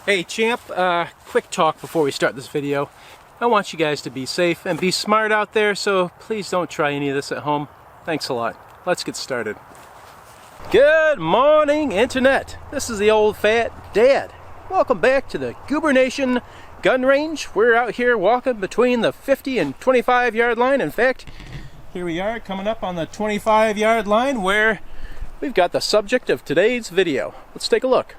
Hey champ, quick talk before we start this video. I want you guys to be safe and be smart out there, so please don't try any of this at home. Thanks a lot. Let's get started. Good morning, Internet. This is the old fat dad. Welcome back to the Goober Nation gun range. We're out here walking between the 50 and 25 yard line. In fact, here we are coming up on the 25 yard line where we've got the subject of today's video. Let's take a look.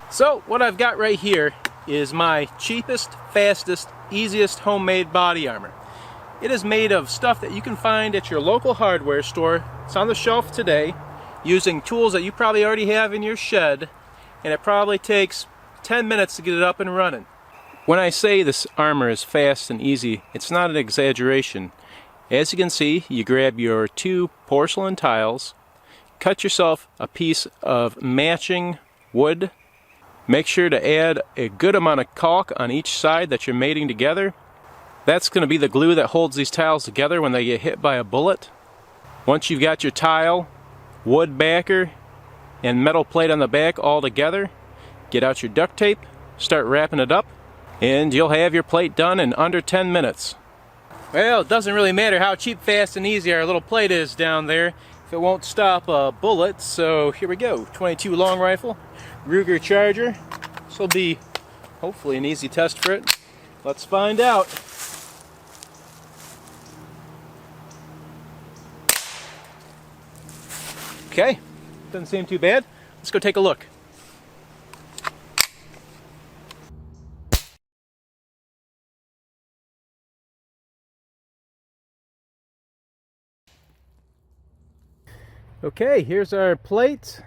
So what I've got right here is my cheapest, fastest, easiest homemade body armor. It is made of stuff that you can find at your local hardware store. It's on the shelf today using tools that you probably already have in your shed, and it probably takes 10 minutes to get it up and running. When I say this armor is fast and easy, it's not an exaggeration. As you can see, you grab your 2 porcelain tiles, cut yourself a piece of matching wood. Make sure to add a good amount of caulk on each side that you're mating together. That's going to be the glue that holds these tiles together when they get hit by a bullet. Once you've got your tile, wood backer, and metal plate on the back all together, get out your duct tape, start wrapping it up, and you'll have your plate done in under 10 minutes. Well, it doesn't really matter how cheap, fast, and easy our little plate is down there if it won't stop a bullet. So here we go, 22 long rifle, Ruger Charger. This will be hopefully an easy test for it. Let's find out. Okay, doesn't seem too bad. Let's go take a look. Okay, here's our plate,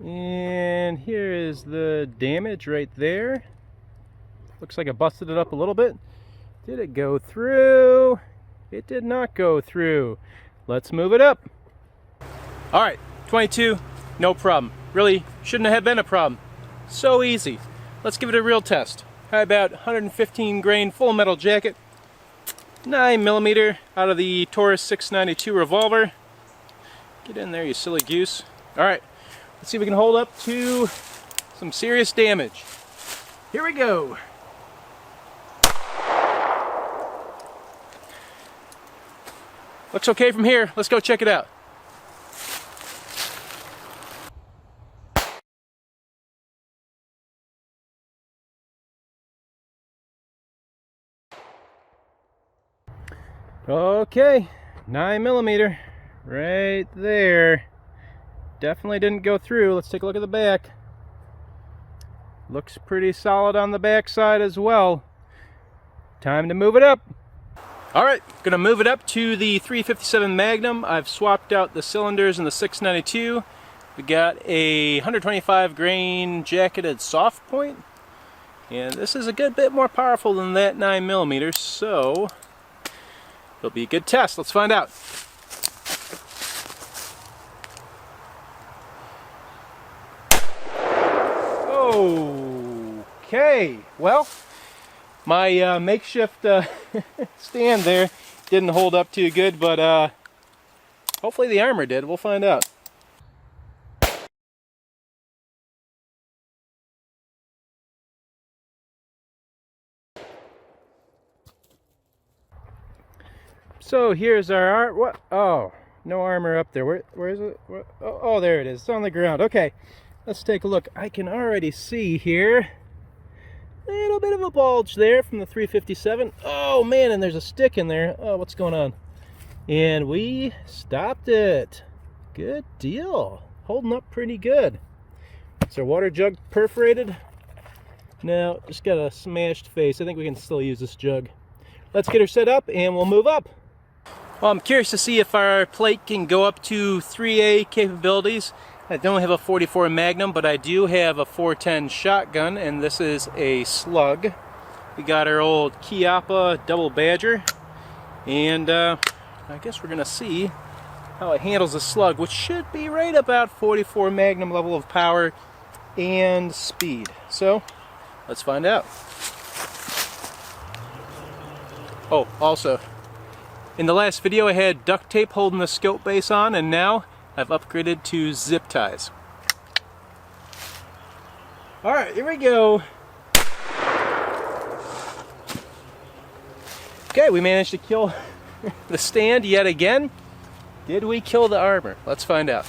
and here is the damage right there. Looks like I busted it up a little bit. Did it go through? It did not go through. Let's move it up. All right, 22, no problem. Really shouldn't have been a problem. So easy. Let's give it a real test. How about 115 grain full metal jacket, 9mm out of the Taurus 692 revolver. Get in there, you silly goose. All right, let's see if we can hold up to some serious damage. Here we go. Looks okay from here. Let's go check it out. Okay, 9mm. Right there. Definitely didn't go through. Let's take a look at the back. Looks pretty solid on the back side as well. Time to move it up. Alright, gonna move it up to the 357 Magnum. I've swapped out the cylinders in the 692. We got a 125 grain jacketed soft point. And this is a good bit more powerful than that 9mm, so it'll be a good test. Let's find out. Okay, well, my makeshift stand there didn't hold up too good, but hopefully the armor did. We'll find out. So here's our art. What? Oh, no armor up there. Where is it? Oh, there it is. It's on the ground. Okay, let's take a look. I can already see here a little bit of a bulge there from the 357. Oh man, and there's a stick in there. Oh, what's going on? And we stopped it. Good deal. Holding up pretty good. Is our water jug perforated? No, just got a smashed face. I think we can still use this jug. Let's get her set up and we'll move up. Well, I'm curious to see if our plate can go up to 3A capabilities. I don't have a 44 Magnum, but I do have a 410 shotgun, and this is a slug. We got our old Chiappa Double Badger, and I guess we're going to see how it handles a slug, which should be right about 44 Magnum level of power and speed. So, let's find out. Oh, also, in the last video I had duct tape holding the scope base on, and now I've upgraded to zip ties. Alright, here we go. Okay, we managed to kill the stand yet again. Did we kill the armor? Let's find out.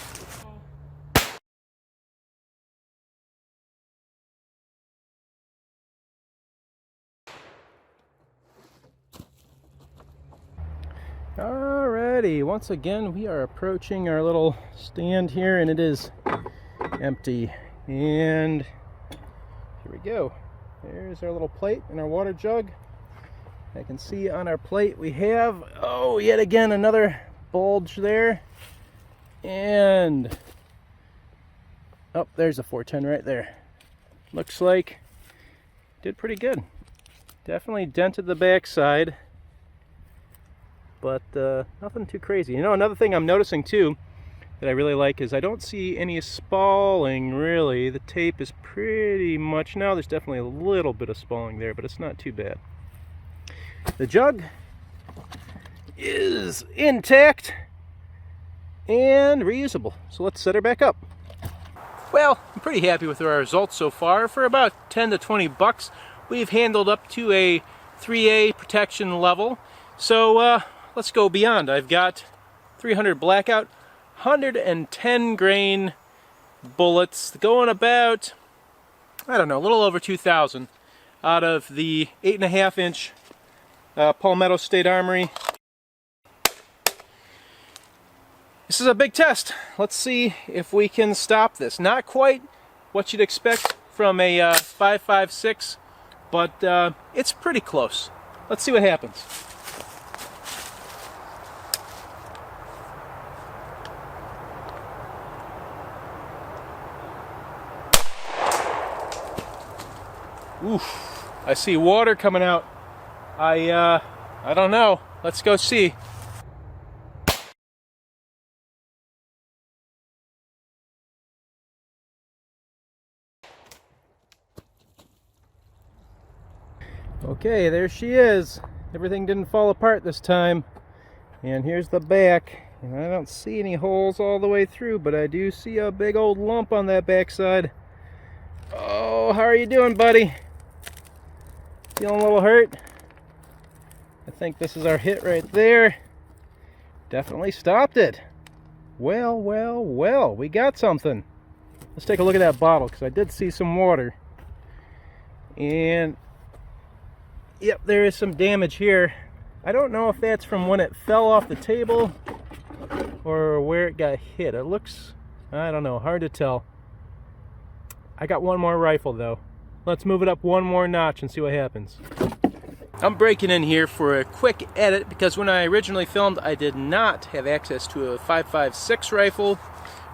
Alrighty, once again we are approaching our little stand here and it is empty. And here we go. There's our little plate and our water jug. I can see on our plate we have, oh, yet again another bulge there. And, oh, there's a 410 right there. Looks like did pretty good. Definitely dented the backside, but nothing too crazy. You know, another thing I'm noticing too that I really like is I don't see any spalling really. The tape is pretty much, now there's definitely a little bit of spalling there, but it's not too bad. The jug is intact and reusable, so let's set her back up. Well, I'm pretty happy with our results so far. For about 10 to 20 bucks, we've handled up to a 3A protection level. So let's go beyond. I've got 300 blackout, 110 grain bullets going about, I don't know, a little over 2,000 out of the 8.5 inch Palmetto State Armory. This is a big test. Let's see if we can stop this. Not quite what you'd expect from a 5.56, but it's pretty close. Let's see what happens. Oof, I see water coming out. I don't know. Let's go see. Okay, there she is. Everything didn't fall apart this time. And here's the back. And I don't see any holes all the way through, but I do see a big old lump on that backside. Oh, how are you doing, buddy? Feeling a little hurt? I think this is our hit right there. Definitely stopped it. Well, well, well, we got something. Let's take a look at that bottle, because I did see some water. And yep, there is some damage here. I don't know if that's from when it fell off the table or where it got hit. It looks, I don't know, hard to tell. I got one more rifle though. Let's move it up one more notch and see what happens. I'm breaking in here for a quick edit because when I originally filmed I did not have access to a 5.56 rifle.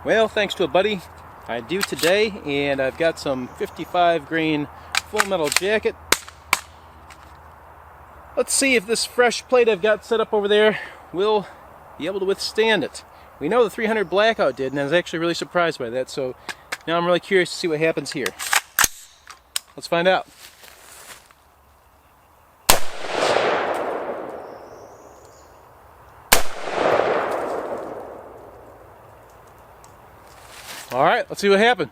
Well, thanks to a buddy, I do today, and I've got some 55 grain full metal jacket. Let's see if this fresh plate I've got set up over there will be able to withstand it. We know the 300 blackout did, and I was actually really surprised by that, so now I'm really curious to see what happens here. Let's find out. All right, let's see what happened.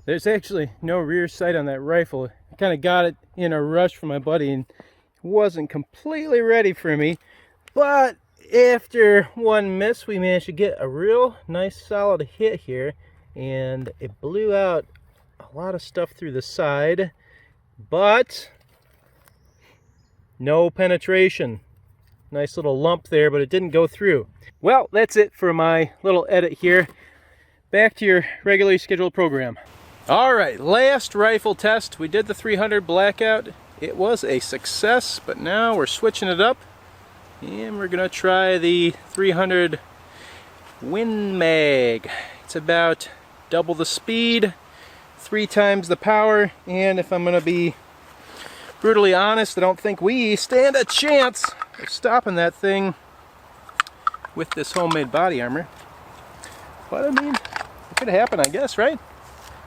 There's actually no rear sight on that rifle. I kind of got it in a rush from my buddy and wasn't completely ready for me. But after one miss, we managed to get a real nice solid hit here. And it blew out a lot of stuff through the side. But no penetration. Nice little lump there, but it didn't go through. Well, that's it for my little edit here. Back to your regularly scheduled program. All right, last rifle test. We did the 300 blackout. It was a success, but now we're switching it up. And we're gonna try the 300 Win Mag. It's about double the speed, 3 times the power, and if I'm gonna be brutally honest, I don't think we stand a chance of stopping that thing with this homemade body armor. But I mean, it could happen, I guess, right?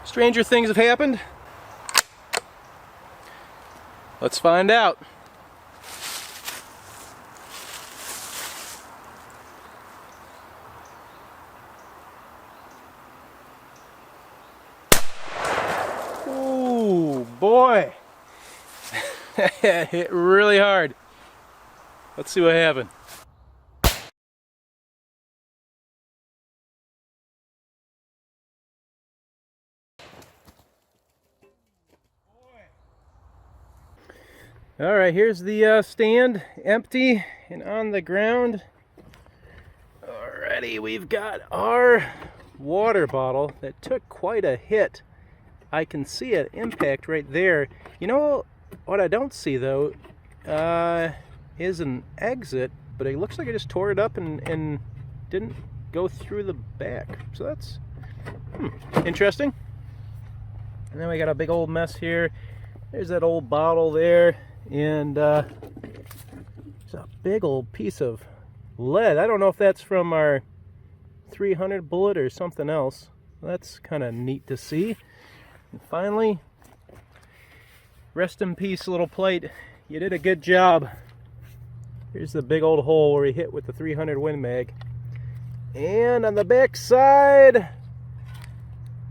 Stranger things have happened. Let's find out. boy. It hit really hard. Let's see what happened. All right, here's the stand, empty and on the ground. Alrighty, we've got our water bottle that took quite a hit. I can see an impact right there. You know what I don't see though is an exit, but it looks like I just tore it up and didn't go through the back. So that's interesting. And then we got a big old mess here. There's that old bottle there. And there's a big old piece of lead. I don't know if that's from our 300 bullet or something else. That's kind of neat to see. And finally, rest in peace, little plate. You did a good job. Here's the big old hole where we hit with the 300 Win Mag. And on the back side,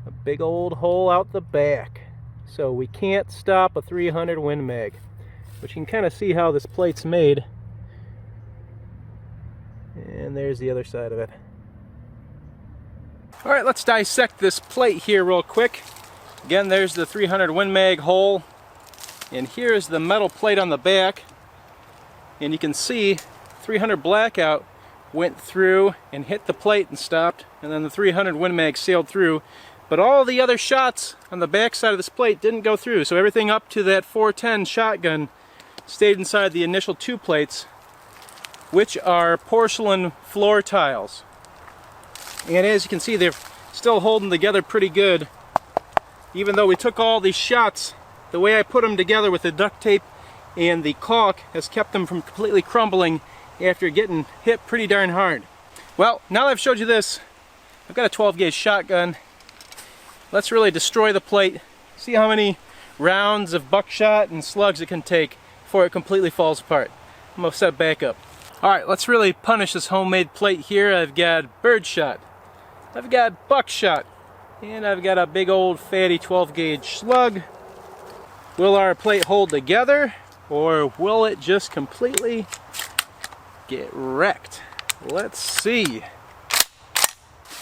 a big old hole out the back. So we can't stop a 300 Win Mag. But you can kind of see how this plate's made. And there's the other side of it. All right, let's dissect this plate here real quick. Again, there's the 300 Win Mag hole. And here's the metal plate on the back. And you can see 300 Blackout went through and hit the plate and stopped. And then the 300 Win Mag sailed through. But all the other shots on the back side of this plate didn't go through. So everything up to that 410 shotgun stayed inside the initial two plates, which are porcelain floor tiles. And as you can see, they're still holding together pretty good. Even though we took all these shots, the way I put them together with the duct tape and the caulk has kept them from completely crumbling after getting hit pretty darn hard. Well, now that I've showed you this, I've got a 12 gauge shotgun. Let's really destroy the plate, see how many rounds of buckshot and slugs it can take before it completely falls apart. I'm gonna set back up. Alright, let's really punish this homemade plate here. I've got birdshot, I've got buckshot, and I've got a big old fatty 12 gauge slug. Will our plate hold together, or will it just completely get wrecked? Let's see.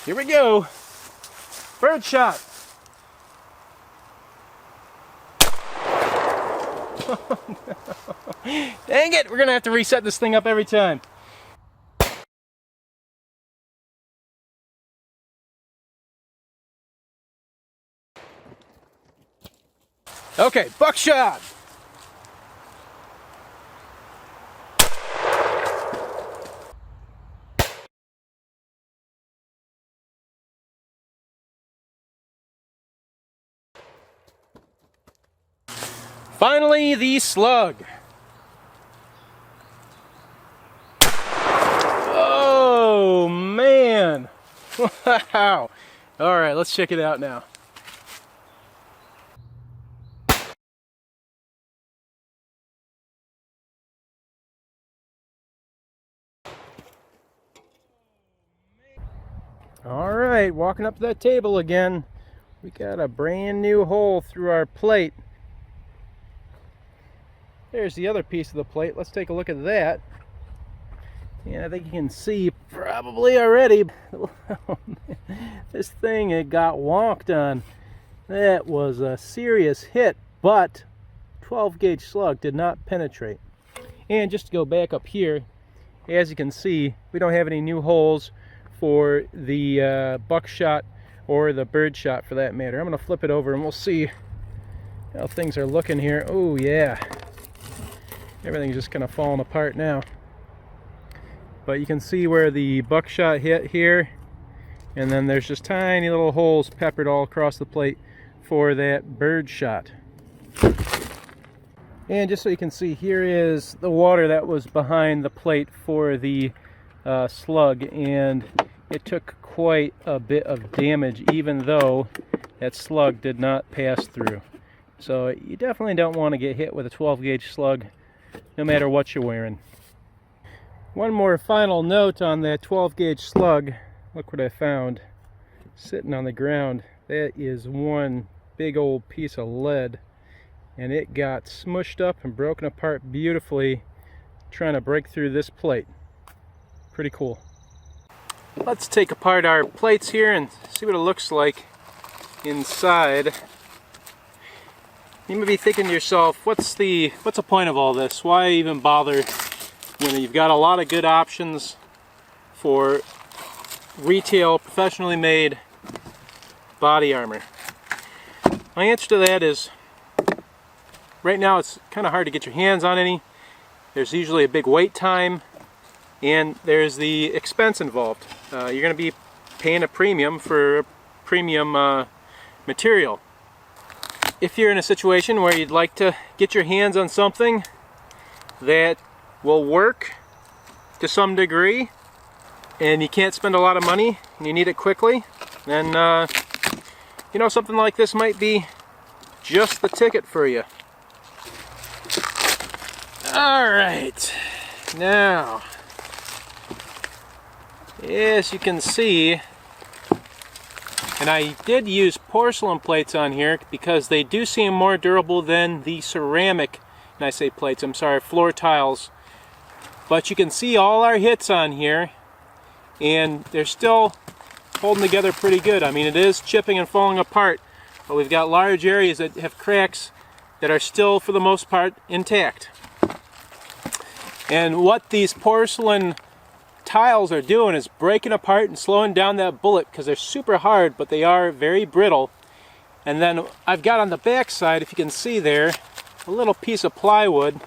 Here we go. Birdshot. Oh, no. Dang it, we're gonna have to reset this thing up every time. Okay, buckshot. Finally, the slug. Oh, man. Wow. All right, let's check it out now. All right, walking up to that table again. We got a brand new hole through our plate. There's the other piece of the plate. Let's take a look at that. And I think you can see probably already, this thing, it got wonked on. That was a serious hit, but 12 gauge slug did not penetrate. And just to go back up here, as you can see, we don't have any new holes for the buckshot or the birdshot for that matter. I'm going to flip it over and we'll see how things are looking here. Oh yeah. Everything's just kind of falling apart now. But you can see where the buckshot hit here, and then there's just tiny little holes peppered all across the plate for that birdshot. And just so you can see, here is the water that was behind the plate for the slug, and it took quite a bit of damage even though that slug did not pass through. So you definitely don't want to get hit with a 12 gauge slug no matter what you're wearing. One more final note on that 12 gauge slug. Look what I found sitting on the ground. That is one big old piece of lead. and it got smushed up and broken apart beautifully trying to break through this plate. Pretty cool. Let's take apart our plates here and see what it looks like inside. You may be thinking to yourself, what's the point of all this? Why even bother? You know, you've got a lot of good options for retail, professionally made body armor. My answer to that is, right now it's kind of hard to get your hands on any. There's usually a big wait time, and there's the expense involved. You're going to be paying a premium for premium material. If you're in a situation where you'd like to get your hands on something that will work to some degree, and you can't spend a lot of money and you need it quickly, then you know, something like this might be just the ticket for you. Alright, now, as you can see, and I did use porcelain plates on here because they do seem more durable than the ceramic, and I say plates, I'm sorry, floor tiles. But you can see all our hits on here, and they're still holding together pretty good. I mean, it is chipping and falling apart, but we've got large areas that have cracks that are still, for the most part, intact. And what these porcelain tiles are doing is breaking apart and slowing down that bullet, because they're super hard, but they are very brittle. And then I've got on the back side, if you can see there, a little piece of plywood,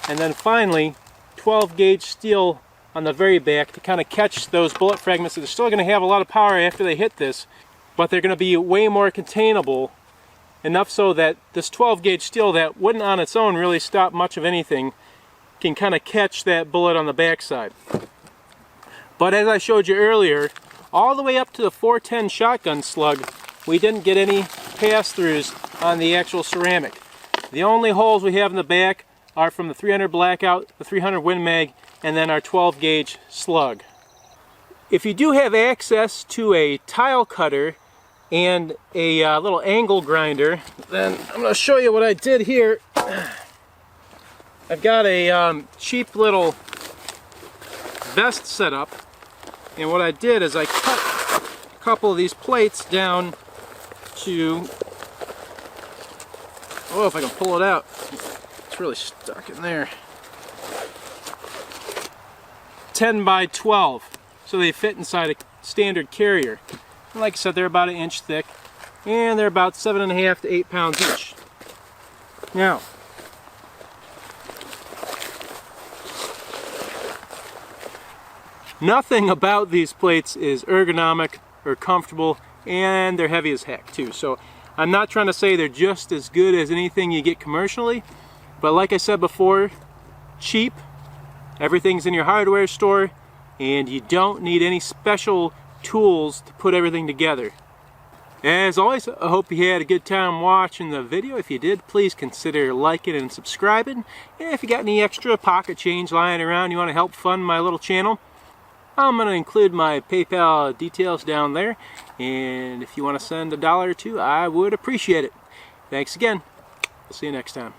and then finally 12 gauge steel on the very back to kind of catch those bullet fragments. They're still going to have a lot of power after they hit this, but they're going to be way more containable, enough so that this 12 gauge steel that wouldn't on its own really stop much of anything can kind of catch that bullet on the back side. But as I showed you earlier, all the way up to the 410 shotgun slug, we didn't get any pass-throughs on the actual ceramic. The only holes we have in the back are from the 300 Blackout, the 300 Win Mag, and then our 12 gauge slug. If you do have access to a tile cutter and a little angle grinder, then I'm going to show you what I did here. I've got a cheap little vest set up, and what I did is I cut a couple of these plates down to, oh, if I can pull it out, it's really stuck in there, 10 by 12, so they fit inside a standard carrier. And like I said, they're about 1 inch thick, and they're about 7.5 to 8 pounds each. Now, nothing about these plates is ergonomic or comfortable, and they're heavy as heck too. So I'm not trying to say they're just as good as anything you get commercially, but like I said before, cheap, everything's in your hardware store, and you don't need any special tools to put everything together. As always, I hope you had a good time watching the video. If you did, please consider liking and subscribing. And if you got any extra pocket change lying around you want to help fund my little channel, I'm going to include my PayPal details down there, and if you want to send $1 or $2, I would appreciate it. Thanks again. We'll see you next time.